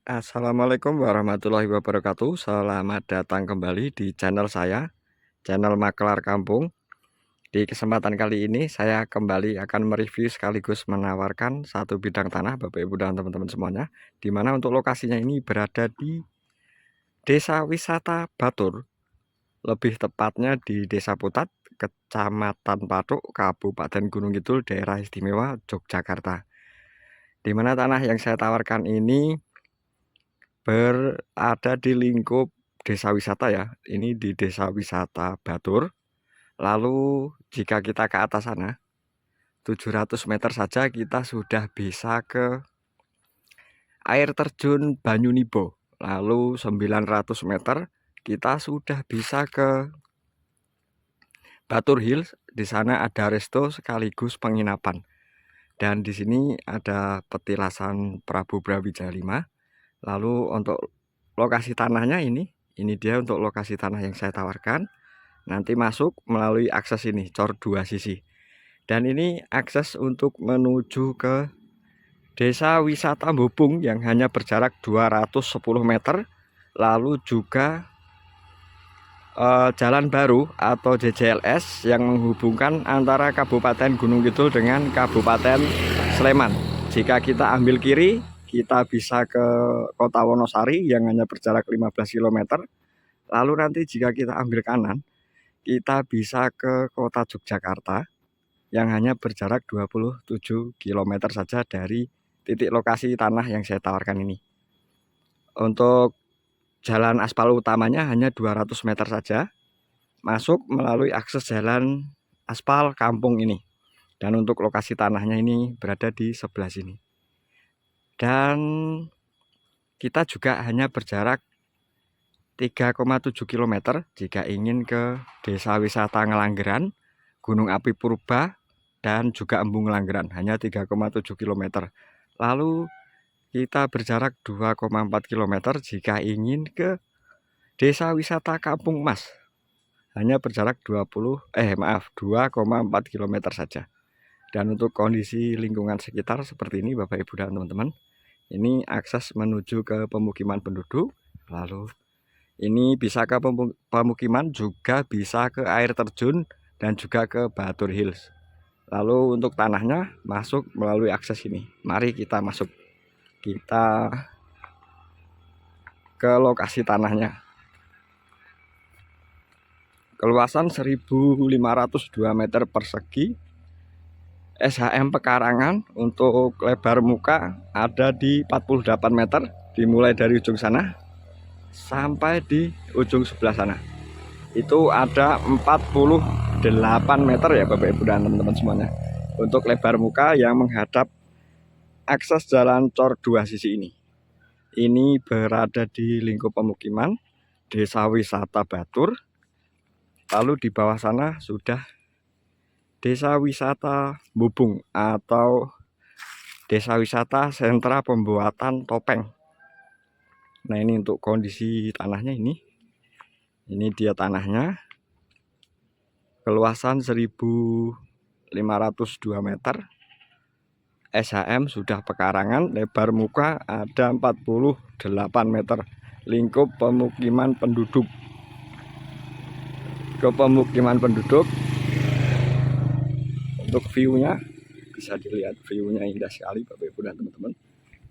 Assalamualaikum warahmatullahi wabarakatuh. Selamat datang kembali di channel saya, channel Makelar Kampung. Di kesempatan kali ini saya kembali akan mereview sekaligus menawarkan satu bidang tanah Bapak Ibu dan teman-teman semuanya, di mana untuk lokasinya ini berada di Desa Wisata Batur, lebih tepatnya di Desa Putat, Kecamatan Patuk, Kabupaten Gunung Kidul, Daerah Istimewa Yogyakarta. Di mana tanah yang saya tawarkan ini berada di lingkup desa wisata ya. Ini di Desa Wisata Batur. Lalu jika kita ke atas sana 700 meter saja kita sudah bisa ke air terjun Banyunibo. Lalu 900 meter kita sudah bisa ke Batur Hills. Di sana ada resto sekaligus penginapan. Dan di sini ada petilasan Prabu Brawijaya V. Lalu untuk lokasi tanahnya ini dia untuk lokasi tanah yang saya tawarkan. Nanti masuk melalui akses ini, cor 2 sisi. Dan ini akses untuk menuju ke Desa Wisata Bubung yang hanya berjarak 210 meter. Lalu juga jalan baru atau JJLS yang menghubungkan antara Kabupaten Gunung Kidul dengan Kabupaten Sleman. Jika kita ambil kiri, kita bisa ke Kota Wonosari yang hanya berjarak 15 km. Lalu nanti jika kita ambil kanan, kita bisa ke Kota Yogyakarta yang hanya berjarak 27 km saja dari titik lokasi tanah yang saya tawarkan ini. Untuk jalan aspal utamanya hanya 200 meter saja, masuk melalui akses jalan aspal kampung ini. Dan untuk lokasi tanahnya ini berada di sebelah sini. Dan kita juga hanya berjarak 3,7 km jika ingin ke Desa Wisata Ngelanggeran, Gunung Api Purba, dan juga Embung Ngelanggeran, hanya 3,7 km. Lalu kita berjarak 2,4 km jika ingin ke Desa Wisata Kampung Mas, hanya berjarak 2,4 km saja. Dan untuk kondisi lingkungan sekitar seperti ini Bapak Ibu dan teman-teman, ini akses menuju ke pemukiman penduduk. Lalu ini bisa ke pemukiman, juga bisa ke air terjun dan juga ke Batur Hills. Lalu untuk tanahnya masuk melalui akses ini. Mari kita masuk, kita ke lokasi tanahnya. Keluasan 1502 meter persegi, SHM pekarangan. Untuk lebar muka ada di 48 meter, dimulai dari ujung sana sampai di ujung sebelah sana. Itu ada 48 meter ya Bapak Ibu dan teman-teman semuanya. Untuk lebar muka yang menghadap akses jalan cor 2 sisi ini. Ini berada di lingkup pemukiman Desa Wisata Batur. Lalu di bawah sana sudah Desa Wisata Bubung atau Desa Wisata Sentra Pembuatan Topeng. Nah, ini untuk kondisi tanahnya ini. Ini dia tanahnya. Keluasan 1502 meter. SHM sudah pekarangan, lebar muka ada 48 meter. Lingkup pemukiman penduduk. Ke pemukiman penduduk. Untuk view-nya bisa dilihat, view-nya indah sekali Bapak Ibu dan teman-teman.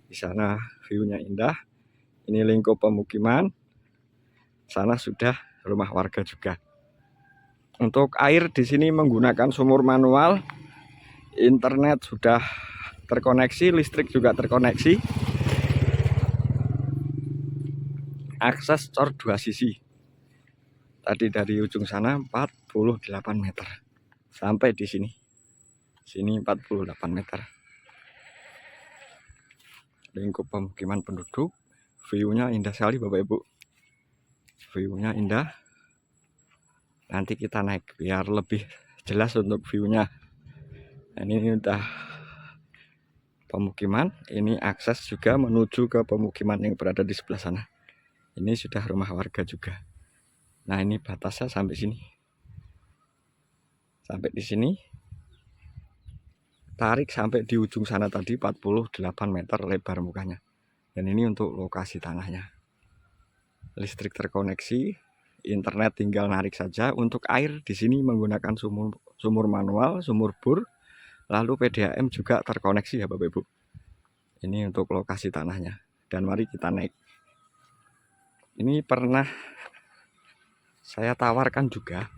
Di sana view-nya indah. Ini lingkup pemukiman. Sana sudah rumah warga juga. Untuk air di sini menggunakan sumur manual. Internet sudah terkoneksi, listrik juga terkoneksi. Akses cor 2 sisi. Tadi dari ujung sana 48 meter sampai di sini. Sini 48 meter. Lingkup pemukiman penduduk. View-nya indah sekali Bapak Ibu. View-nya indah. Nanti kita naik biar lebih jelas untuk view-nya. Nah, ini udah pemukiman. Ini akses juga menuju ke pemukiman yang berada di sebelah sana. Ini sudah rumah warga juga. Nah, ini batasnya sampai sini. Sampai di sini. Tarik sampai di ujung sana tadi 48 meter lebar mukanya. Dan ini untuk lokasi tanahnya. Listrik terkoneksi, internet tinggal narik saja. Untuk air di sini menggunakan sumur manual, sumur bor. Lalu PDAM juga terkoneksi ya Bapak Ibu. Ini untuk lokasi tanahnya. Dan mari kita naik. Ini pernah saya tawarkan juga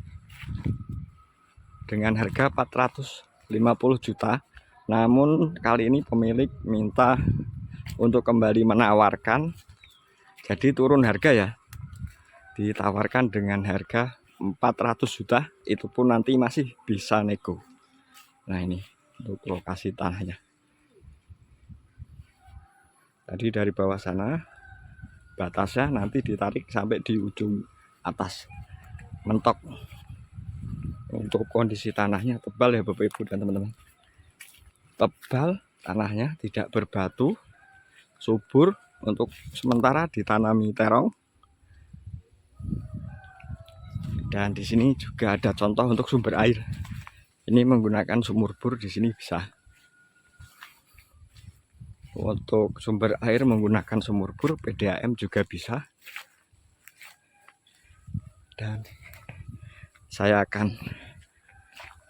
dengan harga 450 juta. Namun kali ini pemilik minta untuk kembali menawarkan. Jadi turun harga ya. Ditawarkan dengan harga 400 juta. Itu pun nanti masih bisa nego. Nah ini untuk lokasi tanahnya. Tadi dari bawah sana batasnya nanti ditarik sampai di ujung atas. Mentok. Untuk kondisi tanahnya tebal ya Bapak Ibu dan teman-teman. Tebal tanahnya, tidak berbatu, subur. Untuk sementara ditanami terong. Dan di sini juga ada contoh untuk sumber air. Ini menggunakan sumur bor, di sini bisa. Untuk sumber air menggunakan sumur bor, PDAM juga bisa. Dan saya akan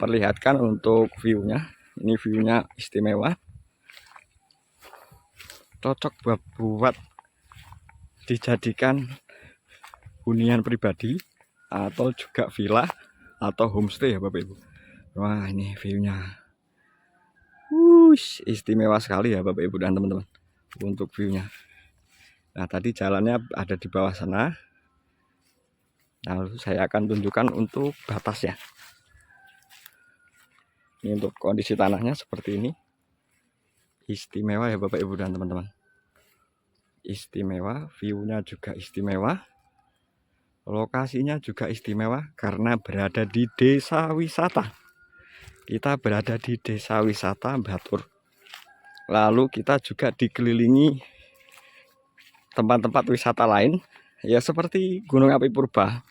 perlihatkan untuk view-nya. Ini view-nya istimewa. Cocok buat dijadikan hunian pribadi atau juga villa atau homestay ya Bapak Ibu. Wah, ini view-nya. Istimewa sekali ya Bapak Ibu dan teman-teman. Untuk view-nya. Nah, tadi jalannya ada di bawah sana. Lalu saya akan tunjukkan untuk batasnya. Ini untuk kondisi tanahnya seperti ini. Istimewa ya Bapak Ibu dan teman-teman. Istimewa, view-nya juga istimewa. Lokasinya juga istimewa karena berada di desa wisata. Kita berada di desa wisata Batur. Lalu kita juga dikelilingi tempat-tempat wisata lain. Ya seperti Gunung Api Purba,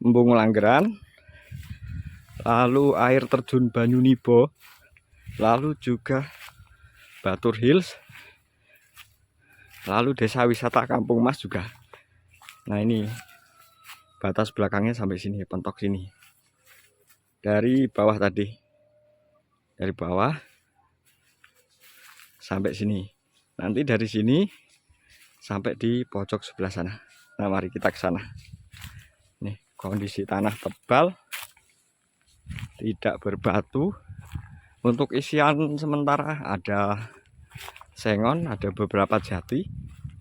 Embung Langgeran, lalu air terjun Banyunibo, lalu juga Batur Hills, lalu desa wisata Kampung Mas juga. Nah ini batas belakangnya sampai sini, pentok sini. Dari bawah tadi, dari bawah sampai sini. Nanti dari sini sampai di pojok sebelah sana. Nah mari kita ke sana. Nih kondisi tanah tebal, tidak berbatu. Untuk isian sementara ada sengon, ada beberapa jati,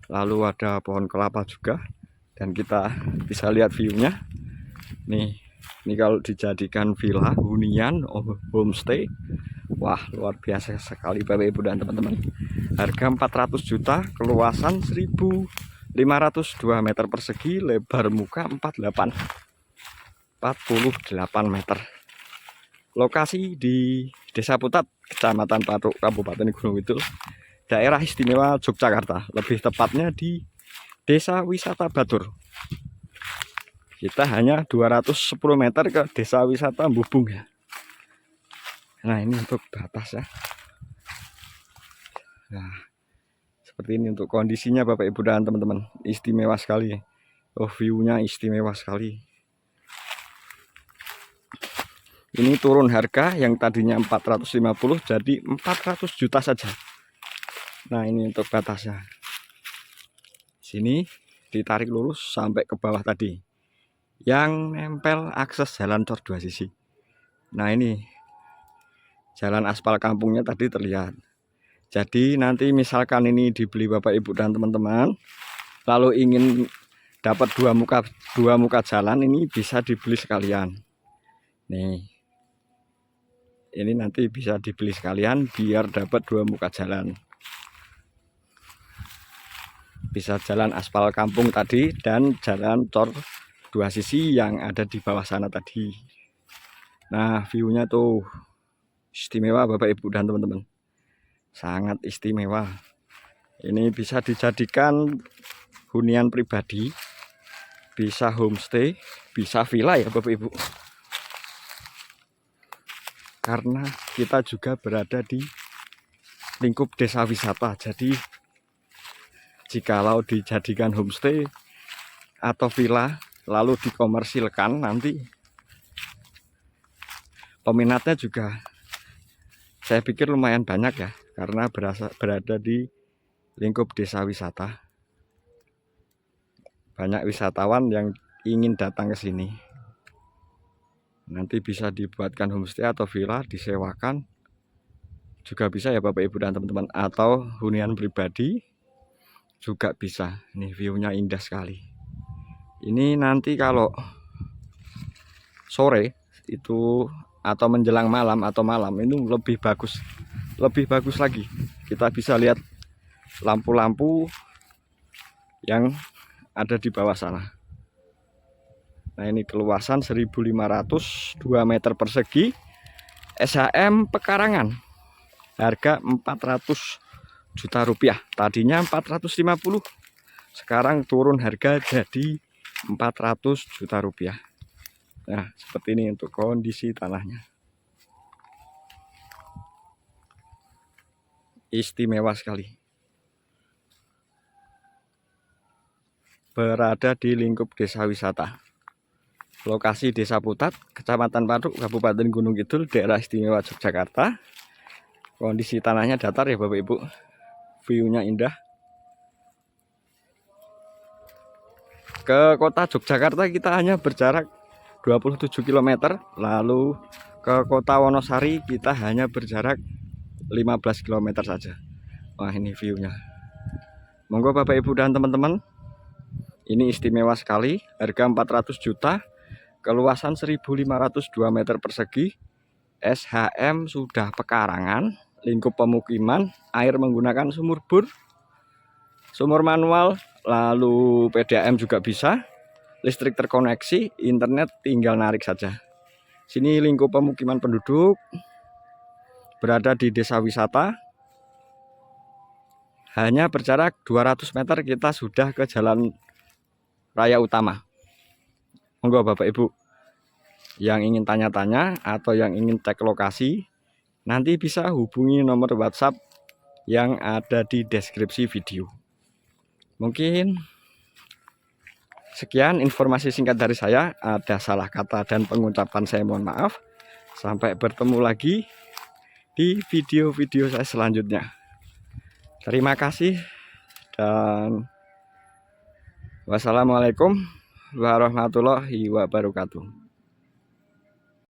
lalu ada pohon kelapa juga. Dan kita bisa lihat view-nya. Nih, ini kalau dijadikan villa, hunian, homestay, wah luar biasa sekali Bapak Ibu dan teman-teman. Harga 400 juta, keluasan 1.502 meter persegi, lebar muka 48 meter. Lokasi di Desa Putat, Kecamatan Patuk, Kabupaten Gunung Kidul, daerah istimewa Yogyakarta. Lebih tepatnya di Desa Wisata Batur. Kita hanya 210 meter ke Desa Wisata Bubung ya. Nah ini untuk batas ya. Nah seperti ini untuk kondisinya Bapak Ibu dan teman-teman. Istimewa sekali. Oh view-nya istimewa sekali. Ini turun harga yang tadinya 450 jadi 400 juta saja. Nah ini untuk batasnya. Sini ditarik lurus sampai ke bawah tadi. Yang nempel akses jalan cor dua sisi. Nah ini jalan aspal kampungnya tadi terlihat. Jadi nanti misalkan ini dibeli Bapak Ibu dan teman-teman, lalu ingin dapat dua muka jalan, ini bisa dibeli sekalian. Nih, ini nanti bisa dibeli sekalian biar dapat dua muka jalan. Bisa jalan aspal kampung tadi dan jalan cor dua sisi yang ada di bawah sana tadi. Nah, view-nya tuh istimewa Bapak Ibu dan teman-teman. Sangat istimewa. Ini bisa dijadikan hunian pribadi, bisa homestay, bisa villa ya Bapak Ibu. Karena kita juga berada di lingkup desa wisata, jadi jikalau dijadikan homestay atau villa lalu dikomersilkan, nanti peminatnya juga saya pikir lumayan banyak ya, karena berada di lingkup desa wisata. Banyak wisatawan yang ingin datang ke sini. Nanti bisa dibuatkan homestay atau villa, disewakan juga bisa ya Bapak Ibu dan teman-teman, atau hunian pribadi juga bisa. Ini view-nya indah sekali. Ini nanti kalau sore itu atau menjelang malam atau malam ini lebih bagus lagi. Kita bisa lihat lampu-lampu yang ada di bawah sana. Nah, ini keluasan 1502 meter persegi, SHM pekarangan, harga 400 juta rupiah. Tadinya 450, sekarang turun harga jadi 400 juta rupiah. Nah, seperti ini untuk kondisi tanahnya. Istimewa sekali. Berada di lingkup desa wisata. Lokasi Desa Putat, Kecamatan Patuk, Kabupaten Gunung Kidul, daerah istimewa Yogyakarta. Kondisi tanahnya datar ya Bapak Ibu. View-nya indah. Ke kota Yogyakarta kita hanya berjarak 27 km, lalu ke kota Wonosari kita hanya berjarak 15 km saja. Wah, ini view-nya. Monggo Bapak Ibu dan teman-teman, ini istimewa sekali, harga 400 juta, keluasan 1502 meter persegi, SHM sudah pekarangan, lingkup pemukiman, air menggunakan sumur bor, sumur manual, lalu PDAM juga bisa, listrik terkoneksi, internet tinggal narik saja. Sini lingkup pemukiman penduduk, berada di desa wisata. Hanya berjarak 200 meter kita sudah ke jalan raya utama. Monggo Bapak Ibu yang ingin tanya-tanya atau yang ingin cek lokasi, nanti bisa hubungi nomor WhatsApp yang ada di deskripsi video. Mungkin sekian informasi singkat dari saya. Ada salah kata dan pengucapan saya mohon maaf. Sampai bertemu lagi di video-video saya selanjutnya. Terima kasih dan wassalamualaikum warahmatullahi wabarakatuh.